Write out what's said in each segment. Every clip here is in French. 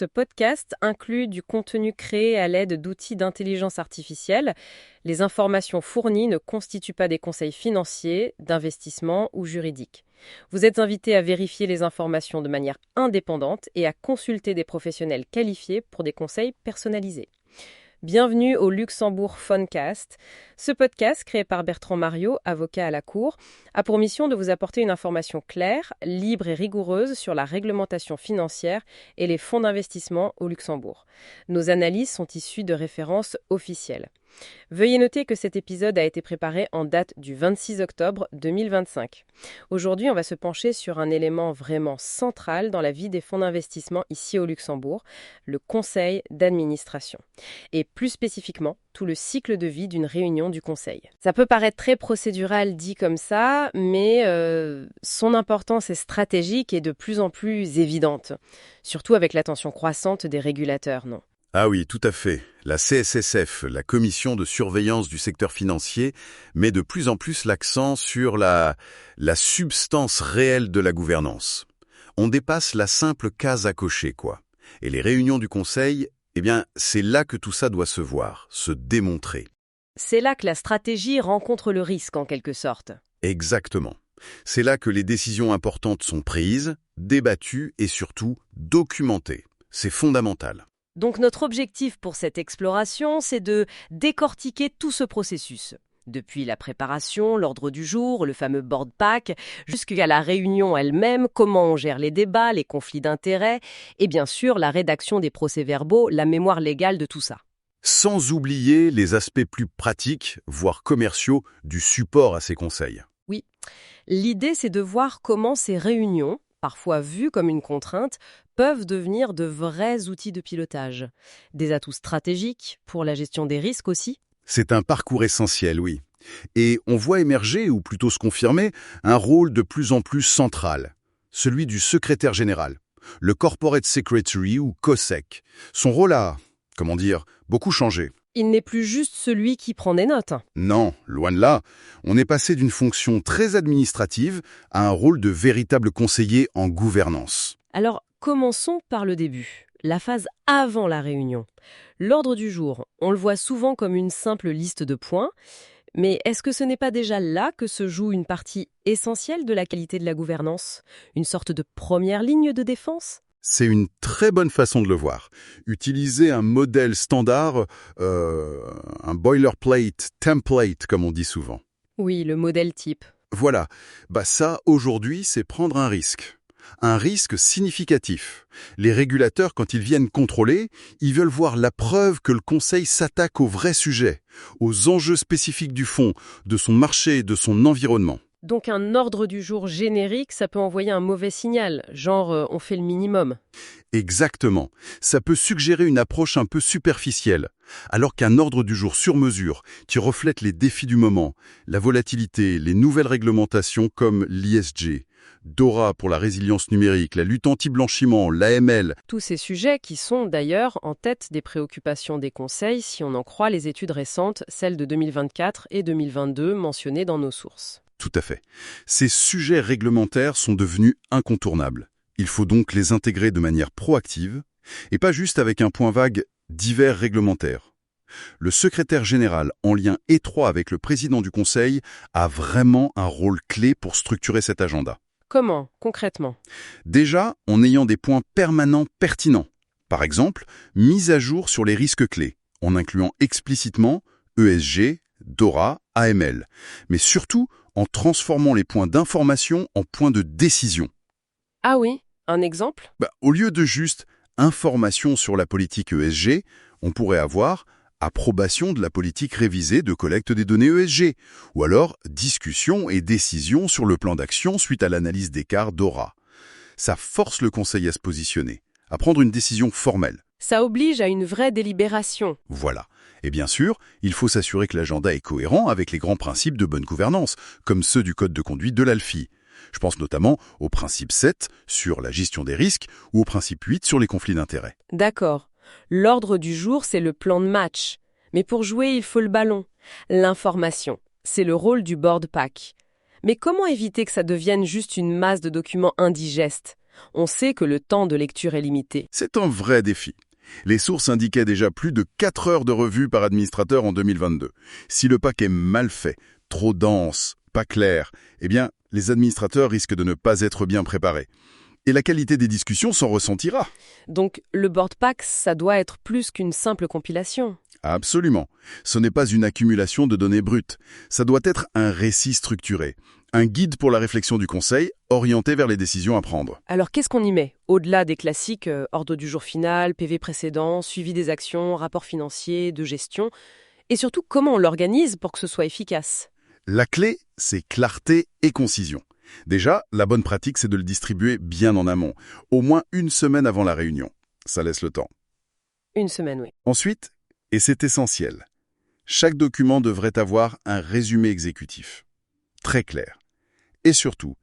Ce podcast inclut du contenu créé à l'aide d'outils d'intelligence artificielle. Les informations fournies ne constituent pas des conseils financiers, d'investissement ou juridiques. Vous êtes invité à vérifier les informations de manière indépendante et à consulter des professionnels qualifiés pour des conseils personnalisés. Bienvenue au Luxembourg Funcast. Ce podcast, créé par Bertrand Mariot, avocat à la Cour, a pour mission de vous apporter une information claire, libre et rigoureuse sur la réglementation financière et les fonds d'investissement au Luxembourg. Nos analyses sont issues de références officielles. Veuillez noter que cet épisode a été préparé en date du 26 octobre 2025. Aujourd'hui, on va se pencher sur un élément vraiment central dans la vie des fonds d'investissement ici au Luxembourg, le conseil d'administration. Et plus spécifiquement, tout le cycle de vie d'une réunion du conseil. Ça peut paraître très procédural dit comme ça, mais son importance est stratégique et de plus en plus évidente, surtout avec l'attention croissante des régulateurs, non ? Ah oui, tout à fait. La CSSF, la Commission de surveillance du secteur financier, met de plus en plus l'accent sur la substance réelle de la gouvernance. On dépasse la simple case à cocher, quoi. Et les réunions du Conseil, c'est là que tout ça doit se voir, se démontrer. C'est là que la stratégie rencontre le risque, en quelque sorte. Exactement. C'est là que les décisions importantes sont prises, débattues et surtout documentées. C'est fondamental. Donc notre objectif pour cette exploration, c'est de décortiquer tout ce processus. Depuis la préparation, l'ordre du jour, le fameux board pack, jusqu'à la réunion elle-même, comment on gère les débats, les conflits d'intérêts, et bien sûr la rédaction des procès-verbaux, la mémoire légale de tout ça. Sans oublier les aspects plus pratiques, voire commerciaux, du support à ces conseils. Oui, l'idée c'est de voir comment ces réunions, parfois vues comme une contrainte, peuvent devenir de vrais outils de pilotage. Des atouts stratégiques pour la gestion des risques aussi. C'est un parcours essentiel, oui. Et on voit émerger, ou plutôt se confirmer, un rôle de plus en plus central, celui du secrétaire général, le Corporate Secretary ou COSEC. Son rôle a, beaucoup changé. Il n'est plus juste celui qui prend des notes. Non, loin de là. On est passé d'une fonction très administrative à un rôle de véritable conseiller en gouvernance. Alors, commençons par le début, la phase avant la réunion. L'ordre du jour, on le voit souvent comme une simple liste de points, mais est-ce que ce n'est pas déjà là que se joue une partie essentielle de la qualité de la gouvernance ? Une sorte de première ligne de défense ? C'est une très bonne façon de le voir. Utiliser un modèle standard, un boilerplate, template, comme on dit souvent. Oui, le modèle type. Voilà. Ça, aujourd'hui, c'est prendre un risque. Un risque significatif. Les régulateurs, quand ils viennent contrôler, ils veulent voir la preuve que le conseil s'attaque au vrai sujet, aux enjeux spécifiques du fonds, de son marché, de son environnement. Donc un ordre du jour générique, ça peut envoyer un mauvais signal, genre on fait le minimum. Exactement. Ça peut suggérer une approche un peu superficielle, alors qu'un ordre du jour sur mesure, qui reflète les défis du moment, la volatilité, les nouvelles réglementations comme l'ISG, DORA pour la résilience numérique, la lutte anti-blanchiment, l'AML. Tous ces sujets qui sont d'ailleurs en tête des préoccupations des conseils si on en croit les études récentes, celles de 2024 et 2022 mentionnées dans nos sources. Tout à fait. Ces sujets réglementaires sont devenus incontournables. Il faut donc les intégrer de manière proactive et pas juste avec un point vague divers réglementaires. Le secrétaire général, en lien étroit avec le président du conseil, a vraiment un rôle clé pour structurer cet agenda. Comment, concrètement ? Déjà, en ayant des points permanents pertinents. Par exemple, mise à jour sur les risques clés, en incluant explicitement ESG, DORA, AML, mais surtout en transformant les points d'information en points de décision. Ah oui, un exemple ? Au lieu de juste information sur la politique ESG, on pourrait avoir approbation de la politique révisée de collecte des données ESG, ou alors discussion et décision sur le plan d'action suite à l'analyse d'écart DORA. Ça force le conseil à se positionner, à prendre une décision formelle. Ça oblige à une vraie délibération. Voilà. Et bien sûr, il faut s'assurer que l'agenda est cohérent avec les grands principes de bonne gouvernance, comme ceux du code de conduite de l'ALFI. Je pense notamment au principe 7 sur la gestion des risques ou au principe 8 sur les conflits d'intérêts. D'accord. L'ordre du jour, c'est le plan de match. Mais pour jouer, il faut le ballon. L'information, c'est le rôle du board pack. Mais comment éviter que ça devienne juste une masse de documents indigestes ? On sait que le temps de lecture est limité. C'est un vrai défi. Les sources indiquaient déjà plus de 4 heures de revue par administrateur en 2022. Si le pack est mal fait, trop dense, pas clair, eh bien, les administrateurs risquent de ne pas être bien préparés. Et la qualité des discussions s'en ressentira. Donc le board pack, ça doit être plus qu'une simple compilation. Absolument. Ce n'est pas une accumulation de données brutes. Ça doit être un récit structuré, un guide pour la réflexion du conseil, orienté vers les décisions à prendre. Alors qu'est-ce qu'on y met? Au-delà des classiques, ordre du jour final, PV précédent, suivi des actions, rapport financier, de gestion, et surtout comment on l'organise pour que ce soit efficace? La clé, c'est clarté et concision. Déjà, la bonne pratique, c'est de le distribuer bien en amont, au moins une semaine avant la réunion. Ça laisse le temps. Une semaine, oui. Ensuite, et c'est essentiel, chaque document devrait avoir un résumé exécutif, très clair. Et surtout,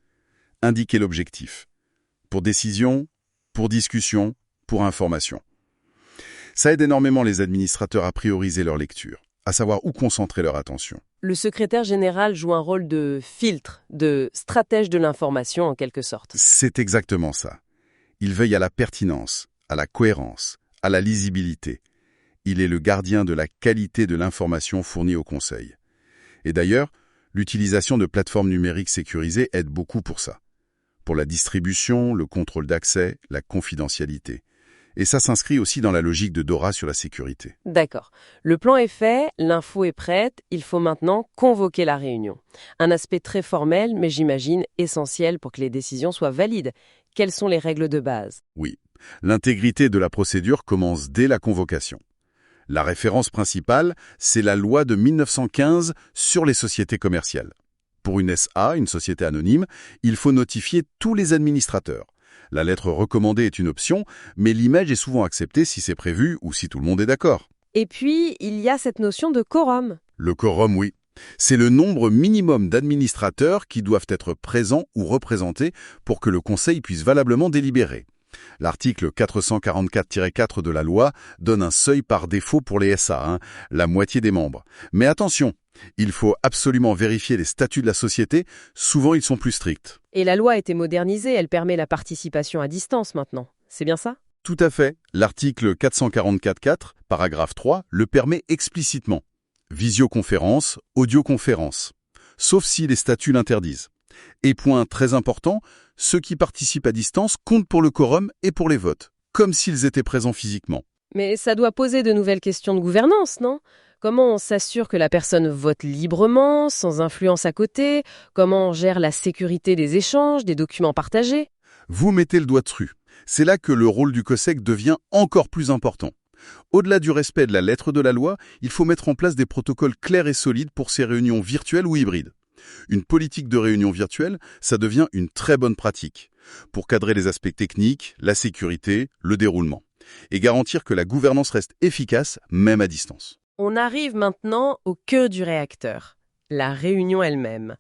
indiquer l'objectif. Pour décision, pour discussion, pour information. Ça aide énormément les administrateurs à prioriser leur lecture, à savoir où concentrer leur attention. Le secrétaire général joue un rôle de filtre, de stratège de l'information en quelque sorte. C'est exactement ça. Il veille à la pertinence, à la cohérence, à la lisibilité. Il est le gardien de la qualité de l'information fournie au conseil. Et d'ailleurs, l'utilisation de plateformes numériques sécurisées aide beaucoup pour ça. Pour la distribution, le contrôle d'accès, la confidentialité. Et ça s'inscrit aussi dans la logique de DORA sur la sécurité. D'accord. Le plan est fait, l'info est prête, il faut maintenant convoquer la réunion. Un aspect très formel, mais j'imagine essentiel pour que les décisions soient valides. Quelles sont les règles de base? Oui, l'intégrité de la procédure commence dès la convocation. La référence principale, c'est la loi de 1915 sur les sociétés commerciales. Pour une SA, une société anonyme, il faut notifier tous les administrateurs. La lettre recommandée est une option, mais l'image est souvent acceptée si c'est prévu ou si tout le monde est d'accord. Et puis, il y a cette notion de quorum. Le quorum, oui. C'est le nombre minimum d'administrateurs qui doivent être présents ou représentés pour que le Conseil puisse valablement délibérer. L'article 444-4 de la loi donne un seuil par défaut pour les SA, la moitié des membres. Mais attention, il faut absolument vérifier les statuts de la société, souvent ils sont plus stricts. Et la loi a été modernisée, elle permet la participation à distance maintenant. C'est bien ça? Tout à fait. L'article 444-4, paragraphe 3, le permet explicitement. Visioconférence, audioconférence. Sauf si les statuts l'interdisent. Et point très important, ceux qui participent à distance comptent pour le quorum et pour les votes, comme s'ils étaient présents physiquement. Mais ça doit poser de nouvelles questions de gouvernance, non? Comment on s'assure que la personne vote librement, sans influence à côté? Comment on gère la sécurité des échanges, des documents partagés? Vous mettez le doigt dessus. C'est là que le rôle du COSEC devient encore plus important. Au-delà du respect de la lettre de la loi, il faut mettre en place des protocoles clairs et solides pour ces réunions virtuelles ou hybrides. Une politique de réunion virtuelle, ça devient une très bonne pratique pour cadrer les aspects techniques, la sécurité, le déroulement, et garantir que la gouvernance reste efficace, même à distance. On arrive maintenant au cœur du réacteur, la réunion elle-même.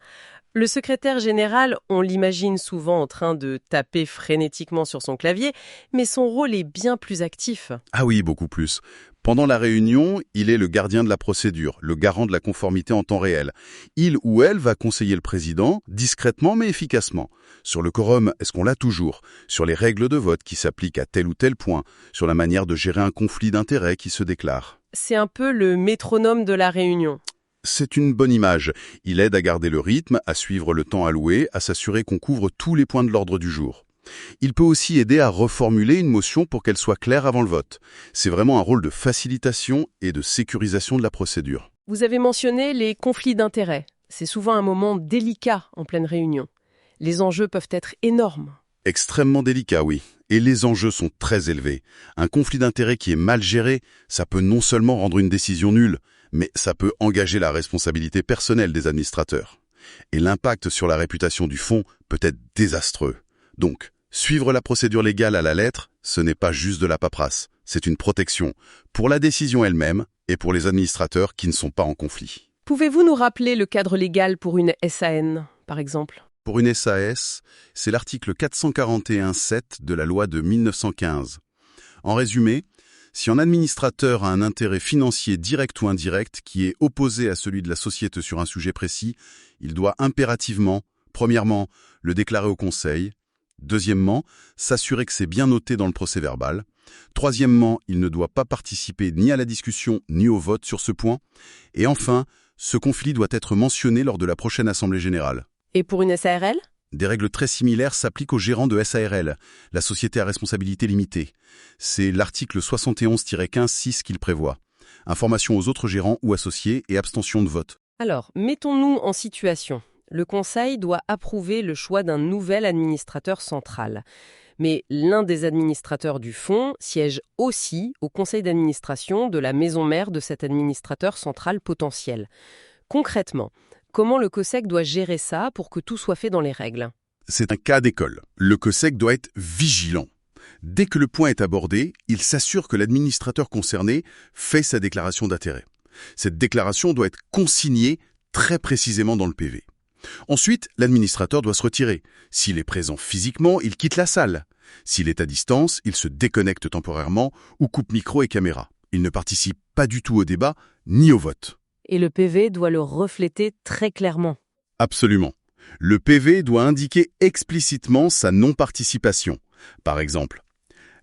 Le secrétaire général, on l'imagine souvent en train de taper frénétiquement sur son clavier, mais son rôle est bien plus actif. Ah oui, beaucoup plus. Pendant la réunion, il est le gardien de la procédure, le garant de la conformité en temps réel. Il ou elle va conseiller le président, discrètement mais efficacement. Sur le quorum, est-ce qu'on l'a toujours? Sur les règles de vote qui s'appliquent à tel ou tel point? Sur la manière de gérer un conflit d'intérêts qui se déclare? C'est un peu le métronome de la réunion. C'est une bonne image. Il aide à garder le rythme, à suivre le temps alloué, à s'assurer qu'on couvre tous les points de l'ordre du jour. Il peut aussi aider à reformuler une motion pour qu'elle soit claire avant le vote. C'est vraiment un rôle de facilitation et de sécurisation de la procédure. Vous avez mentionné les conflits d'intérêts. C'est souvent un moment délicat en pleine réunion. Les enjeux peuvent être énormes. Extrêmement délicat, oui. Et les enjeux sont très élevés. Un conflit d'intérêts qui est mal géré, ça peut non seulement rendre une décision nulle, mais ça peut engager la responsabilité personnelle des administrateurs. Et l'impact sur la réputation du fonds peut être désastreux. Donc, suivre la procédure légale à la lettre, ce n'est pas juste de la paperasse. C'est une protection pour la décision elle-même et pour les administrateurs qui ne sont pas en conflit. Pouvez-vous nous rappeler le cadre légal pour une SAN, par exemple ? Pour une SAS, c'est l'article 441.7 de la loi de 1915. En résumé, si un administrateur a un intérêt financier direct ou indirect qui est opposé à celui de la société sur un sujet précis, il doit impérativement, premièrement, le déclarer au conseil, Deuxièmement, s'assurer que c'est bien noté dans le procès-verbal. Troisièmement, il ne doit pas participer ni à la discussion ni au vote sur ce point. Et enfin, ce conflit doit être mentionné lors de la prochaine Assemblée générale. Et pour une SARL? Des règles très similaires s'appliquent aux gérants de SARL, la société à responsabilité limitée. C'est l'article 71-15-6 qu'il prévoit. Information aux autres gérants ou associés et abstention de vote. Alors, mettons-nous en situation. Le Conseil doit approuver le choix d'un nouvel administrateur central. Mais l'un des administrateurs du fonds siège aussi au conseil d'administration de la maison mère de cet administrateur central potentiel. Concrètement, comment le COSEC doit gérer ça pour que tout soit fait dans les règles? C'est un cas d'école. Le COSEC doit être vigilant. Dès que le point est abordé, il s'assure que l'administrateur concerné fait sa déclaration d'intérêt. Cette déclaration doit être consignée très précisément dans le PV. Ensuite, l'administrateur doit se retirer. S'il est présent physiquement, il quitte la salle. S'il est à distance, il se déconnecte temporairement ou coupe micro et caméra. Il ne participe pas du tout au débat ni au vote. Et le PV doit le refléter très clairement. Absolument. Le PV doit indiquer explicitement sa non-participation. Par exemple,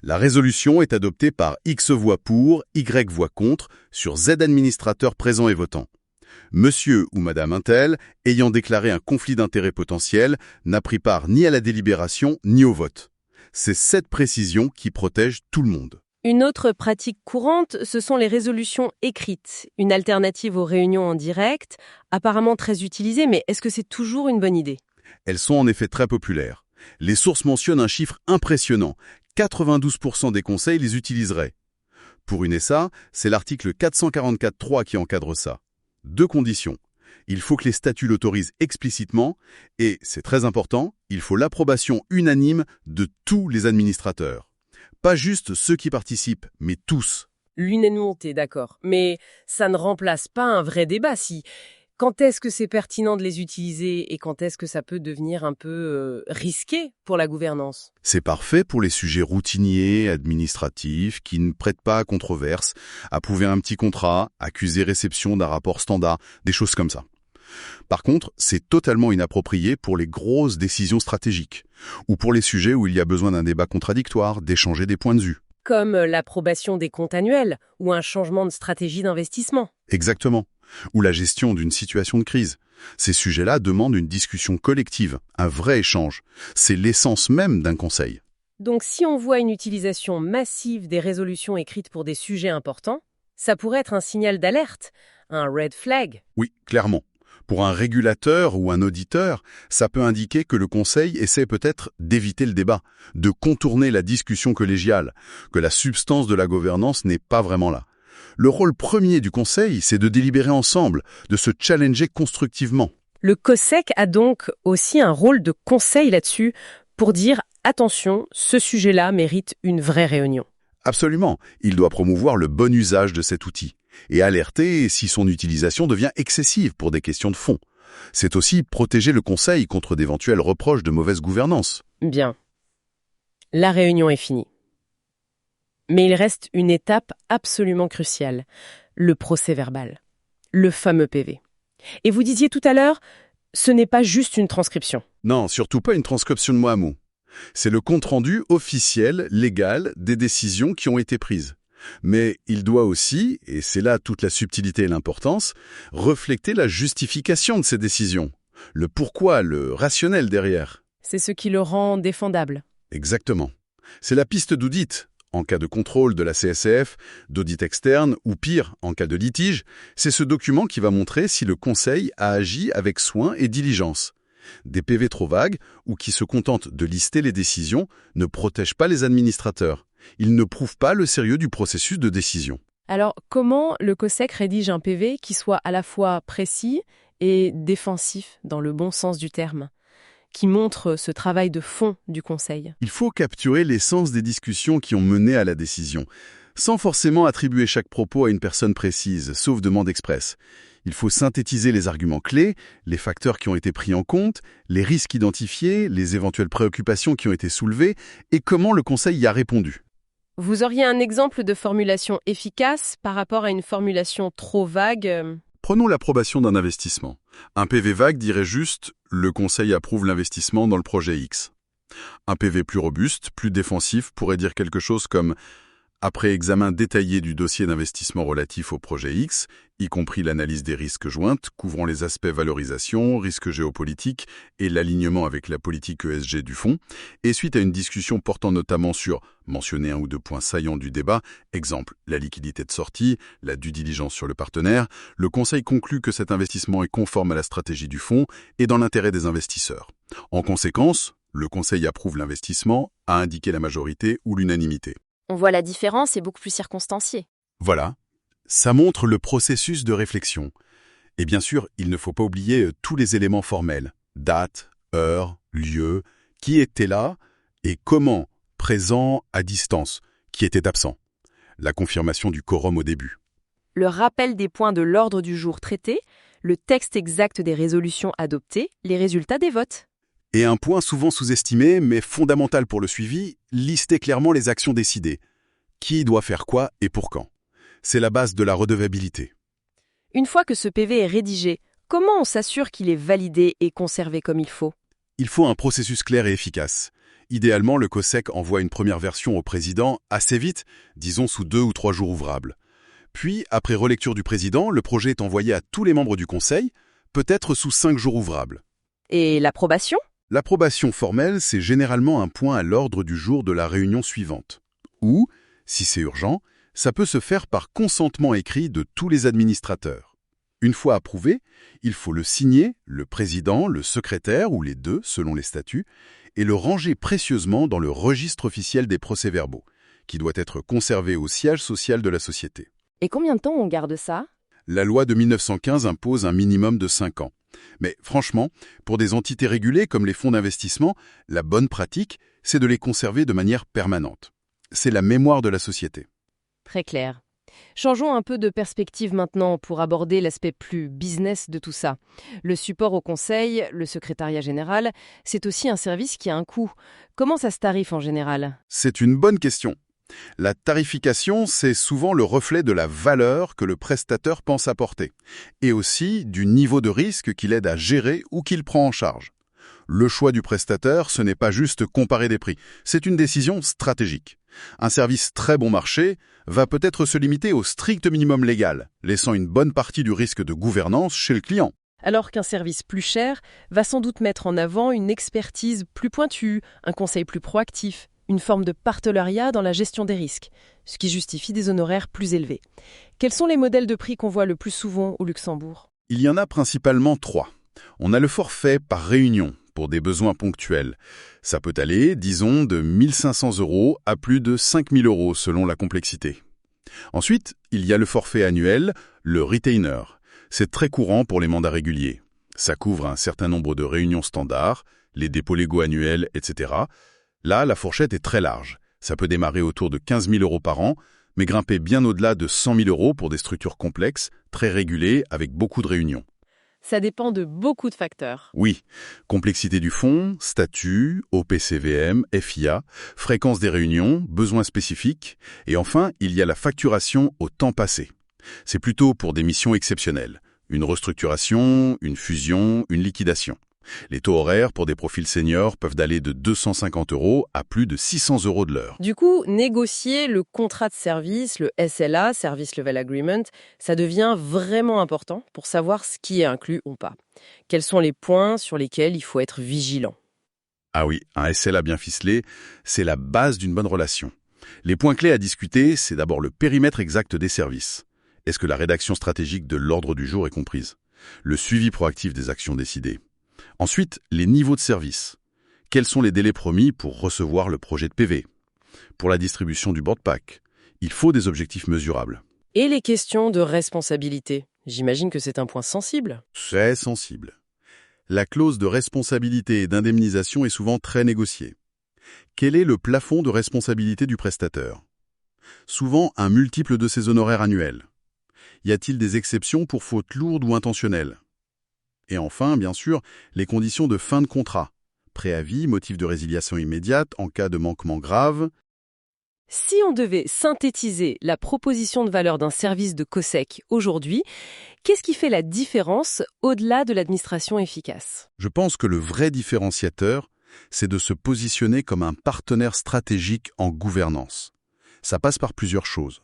la résolution est adoptée par X voix pour, Y voix contre, sur Z administrateurs présents et votants. Monsieur ou Madame Untel, ayant déclaré un conflit d'intérêts potentiel, n'a pris part ni à la délibération ni au vote. C'est cette précision qui protège tout le monde. Une autre pratique courante, ce sont les résolutions écrites, une alternative aux réunions en direct, apparemment très utilisée, mais est-ce que c'est toujours une bonne idée? Elles sont en effet très populaires. Les sources mentionnent un chiffre impressionnant. 92% des conseils les utiliseraient. Pour une SA, c'est l'article 444.3 qui encadre ça. Deux conditions. Il faut que les statuts l'autorisent explicitement et, c'est très important, il faut l'approbation unanime de tous les administrateurs. Pas juste ceux qui participent, mais tous. L'unanimité, d'accord. Mais ça ne remplace pas un vrai débat. Quand est-ce que c'est pertinent de les utiliser et quand est-ce que ça peut devenir un peu risqué pour la gouvernance? C'est parfait pour les sujets routiniers, administratifs, qui ne prêtent pas à controverse, approuver un petit contrat, accuser réception d'un rapport standard, des choses comme ça. Par contre, c'est totalement inapproprié pour les grosses décisions stratégiques, ou pour les sujets où il y a besoin d'un débat contradictoire, d'échanger des points de vue. Comme l'approbation des comptes annuels ou un changement de stratégie d'investissement. Exactement. Ou la gestion d'une situation de crise. Ces sujets-là demandent une discussion collective, un vrai échange. C'est l'essence même d'un conseil. Donc si on voit une utilisation massive des résolutions écrites pour des sujets importants, ça pourrait être un signal d'alerte, un red flag. Oui, clairement. Pour un régulateur ou un auditeur, ça peut indiquer que le Conseil essaie peut-être d'éviter le débat, de contourner la discussion collégiale, que la substance de la gouvernance n'est pas vraiment là. Le rôle premier du Conseil, c'est de délibérer ensemble, de se challenger constructivement. Le COSEC a donc aussi un rôle de conseil là-dessus pour dire « Attention, ce sujet-là mérite une vraie réunion ». Absolument, il doit promouvoir le bon usage de cet outil et alerter si son utilisation devient excessive pour des questions de fond. C'est aussi protéger le Conseil contre d'éventuels reproches de mauvaise gouvernance. Bien. La réunion est finie. Mais il reste une étape absolument cruciale, le procès-verbal, le fameux PV. Et vous disiez tout à l'heure, ce n'est pas juste une transcription. Non, surtout pas une transcription de mot à mot. C'est le compte-rendu officiel, légal, des décisions qui ont été prises. Mais il doit aussi, et c'est là toute la subtilité et l'importance, refléter la justification de ces décisions. Le pourquoi, le rationnel derrière. C'est ce qui le rend défendable. Exactement. C'est la piste d'audit. En cas de contrôle de la CSCF, d'audit externe ou pire, en cas de litige, c'est ce document qui va montrer si le Conseil a agi avec soin et diligence. Des PV trop vagues ou qui se contentent de lister les décisions ne protègent pas les administrateurs. Ils ne prouvent pas le sérieux du processus de décision. Alors, comment le COSEC rédige un PV qui soit à la fois précis et défensif dans le bon sens du terme, qui montre ce travail de fond du Conseil? Il faut capturer l'essence des discussions qui ont mené à la décision, sans forcément attribuer chaque propos à une personne précise, sauf demande expresse. Il faut synthétiser les arguments clés, les facteurs qui ont été pris en compte, les risques identifiés, les éventuelles préoccupations qui ont été soulevées et comment le Conseil y a répondu. Vous auriez un exemple de formulation efficace par rapport à une formulation trop vague? Prenons l'approbation d'un investissement. Un PV vague dirait juste « Le Conseil approuve l'investissement dans le projet X ». Un PV plus robuste, plus défensif, pourrait dire quelque chose comme après examen détaillé du dossier d'investissement relatif au projet X, y compris l'analyse des risques jointes, couvrant les aspects valorisation, risques géopolitiques et l'alignement avec la politique ESG du fonds, et suite à une discussion portant notamment sur mentionner un ou deux points saillants du débat, exemple la liquidité de sortie, la due diligence sur le partenaire, le Conseil conclut que cet investissement est conforme à la stratégie du fonds et dans l'intérêt des investisseurs. En conséquence, le Conseil approuve l'investissement, a indiqué la majorité ou l'unanimité. On voit la différence, c'est beaucoup plus circonstancié. Voilà, ça montre le processus de réflexion. Et bien sûr, il ne faut pas oublier tous les éléments formels. Date, heure, lieu, qui était là et comment, présent, à distance, qui était absent. La confirmation du quorum au début. Le rappel des points de l'ordre du jour traités, le texte exact des résolutions adoptées, les résultats des votes. Et un point souvent sous-estimé, mais fondamental pour le suivi, lister clairement les actions décidées. Qui doit faire quoi et pour quand. C'est la base de la redevabilité. Une fois que ce PV est rédigé, comment on s'assure qu'il est validé et conservé comme il faut ? Il faut un processus clair et efficace. Idéalement, le COSEC envoie une première version au président assez vite, disons sous 2 ou 3 jours ouvrables. Puis, après relecture du président, le projet est envoyé à tous les membres du Conseil, peut-être sous 5 jours ouvrables. Et l'approbation ? L'approbation formelle, c'est généralement un point à l'ordre du jour de la réunion suivante. Ou, si c'est urgent, ça peut se faire par consentement écrit de tous les administrateurs. Une fois approuvé, il faut le signer, le président, le secrétaire ou les deux, selon les statuts, et le ranger précieusement dans le registre officiel des procès-verbaux, qui doit être conservé au siège social de la société. Et combien de temps on garde ça ? La loi de 1915 impose un minimum de 5 ans. Mais franchement, pour des entités régulées comme les fonds d'investissement, la bonne pratique, c'est de les conserver de manière permanente. C'est la mémoire de la société. Très clair. Changeons un peu de perspective maintenant pour aborder l'aspect plus business de tout ça. Le support au conseil, le secrétariat général, c'est aussi un service qui a un coût. Comment ça se tarife en général ? C'est une bonne question. La tarification, c'est souvent le reflet de la valeur que le prestataire pense apporter, et aussi du niveau de risque qu'il aide à gérer ou qu'il prend en charge. Le choix du prestataire, ce n'est pas juste comparer des prix, c'est une décision stratégique. Un service très bon marché va peut-être se limiter au strict minimum légal, laissant une bonne partie du risque de gouvernance chez le client. Alors qu'un service plus cher va sans doute mettre en avant une expertise plus pointue, un conseil plus proactif, une forme de partenariat dans la gestion des risques, ce qui justifie des honoraires plus élevés. Quels sont les modèles de prix qu'on voit le plus souvent au Luxembourg ? Il y en a principalement 3. On a le forfait par réunion, pour des besoins ponctuels. Ça peut aller, disons, de 1 500 € à plus de 5 000 € selon la complexité. Ensuite, il y a le forfait annuel, le retainer. C'est très courant pour les mandats réguliers. Ça couvre un certain nombre de réunions standards, les dépôts légaux annuels, etc. Là, la fourchette est très large. Ça peut démarrer autour de 15 000 € par an, mais grimper bien au-delà de 100 000 € pour des structures complexes, très régulées, avec beaucoup de réunions. Ça dépend de beaucoup de facteurs. Oui, complexité du fonds, statut, OPCVM, FIA, fréquence des réunions, besoins spécifiques, et enfin, il y a la facturation au temps passé. C'est plutôt pour des missions exceptionnelles. Une restructuration, une fusion, une liquidation. Les taux horaires pour des profils seniors peuvent aller de 250 € à plus de 600 € de l'heure. Du coup, négocier le contrat de service, le SLA, Service Level Agreement, ça devient vraiment important pour savoir ce qui est inclus ou pas. Quels sont les points sur lesquels il faut être vigilant ? Ah oui, un SLA bien ficelé, c'est la base d'une bonne relation. Les points clés à discuter, c'est d'abord le périmètre exact des services. Est-ce que la rédaction stratégique de l'ordre du jour est comprise ? Le suivi proactif des actions décidées. Ensuite, les niveaux de service. Quels sont les délais promis pour recevoir le projet de PV ? Pour la distribution du board pack, il faut des objectifs mesurables. Et les questions de responsabilité. J'imagine que c'est un point sensible. Très sensible. La clause de responsabilité et d'indemnisation est souvent très négociée. Quel est le plafond de responsabilité du prestataire ? Souvent un multiple de ses honoraires annuels. Y a-t-il des exceptions pour fautes lourdes ou intentionnelles ? Et enfin, bien sûr, les conditions de fin de contrat. Préavis, motif de résiliation immédiate en cas de manquement grave. Si on devait synthétiser la proposition de valeur d'un service de COSEC aujourd'hui, qu'est-ce qui fait la différence au-delà de l'administration efficace ? Je pense que le vrai différenciateur, c'est de se positionner comme un partenaire stratégique en gouvernance. Ça passe par plusieurs choses.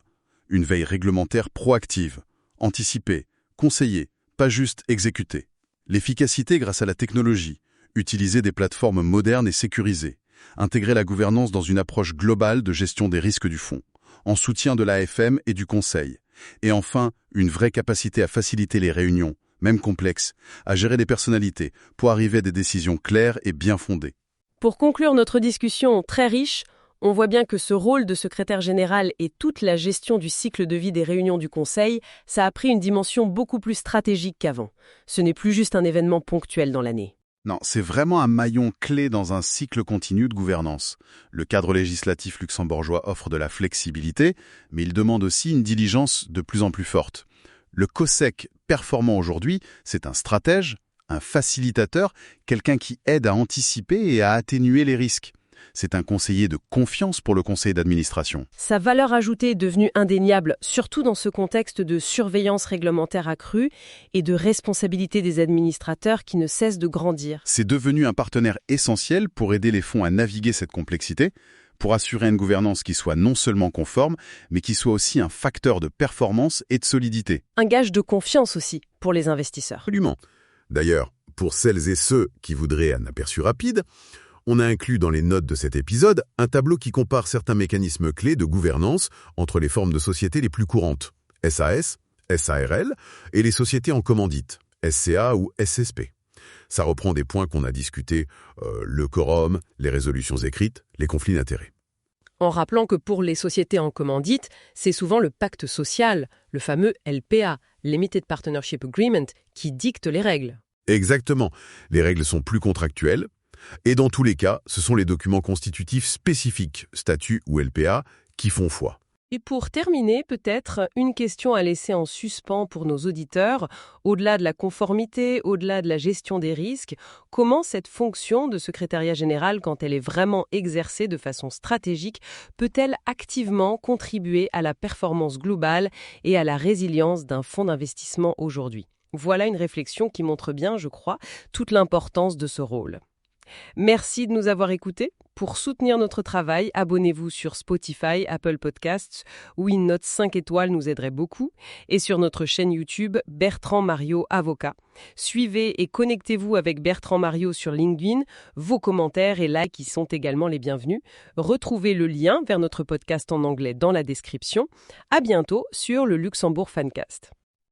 Une veille réglementaire proactive, anticipée, conseillée, pas juste exécutée. L'efficacité grâce à la technologie, utiliser des plateformes modernes et sécurisées, intégrer la gouvernance dans une approche globale de gestion des risques du fonds, en soutien de l'AFM et du conseil. Et enfin, une vraie capacité à faciliter les réunions, même complexes, à gérer des personnalités, pour arriver à des décisions claires et bien fondées. Pour conclure notre discussion très riche, on voit bien que ce rôle de secrétaire général et toute la gestion du cycle de vie des réunions du Conseil, ça a pris une dimension beaucoup plus stratégique qu'avant. Ce n'est plus juste un événement ponctuel dans l'année. Non, c'est vraiment un maillon clé dans un cycle continu de gouvernance. Le cadre législatif luxembourgeois offre de la flexibilité, mais il demande aussi une diligence de plus en plus forte. Le COSEC performant aujourd'hui, c'est un stratège, un facilitateur, quelqu'un qui aide à anticiper et à atténuer les risques. C'est un conseiller de confiance pour le conseil d'administration. Sa valeur ajoutée est devenue indéniable, surtout dans ce contexte de surveillance réglementaire accrue et de responsabilité des administrateurs qui ne cessent de grandir. C'est devenu un partenaire essentiel pour aider les fonds à naviguer cette complexité, pour assurer une gouvernance qui soit non seulement conforme, mais qui soit aussi un facteur de performance et de solidité. Un gage de confiance aussi pour les investisseurs. Absolument. D'ailleurs, pour celles et ceux qui voudraient un aperçu rapide, on a inclus dans les notes de cet épisode un tableau qui compare certains mécanismes clés de gouvernance entre les formes de sociétés les plus courantes, SAS, SARL, et les sociétés en commandite, SCA ou SSP. Ça reprend des points qu'on a discutés, le quorum, les résolutions écrites, les conflits d'intérêts. En rappelant que pour les sociétés en commandite, c'est souvent le pacte social, le fameux LPA, Limited Partnership Agreement, qui dicte les règles. Exactement. Les règles sont plus contractuelles. Et dans tous les cas, ce sont les documents constitutifs spécifiques, statut ou LPA, qui font foi. Et pour terminer, peut-être une question à laisser en suspens pour nos auditeurs. Au-delà de la conformité, au-delà de la gestion des risques, comment cette fonction de secrétariat général, quand elle est vraiment exercée de façon stratégique, peut-elle activement contribuer à la performance globale et à la résilience d'un fonds d'investissement aujourd'hui ? Voilà une réflexion qui montre bien, je crois, toute l'importance de ce rôle. Merci de nous avoir écoutés. Pour soutenir notre travail, abonnez-vous sur Spotify, Apple Podcasts, où une note 5 étoiles nous aiderait beaucoup, et sur notre chaîne YouTube Bertrand Mariot Avocat. Suivez et connectez-vous avec Bertrand Mariot sur LinkedIn. Vos commentaires et likes y sont également les bienvenus. Retrouvez le lien vers notre podcast en anglais dans la description. À bientôt sur le Luxembourg Fancast.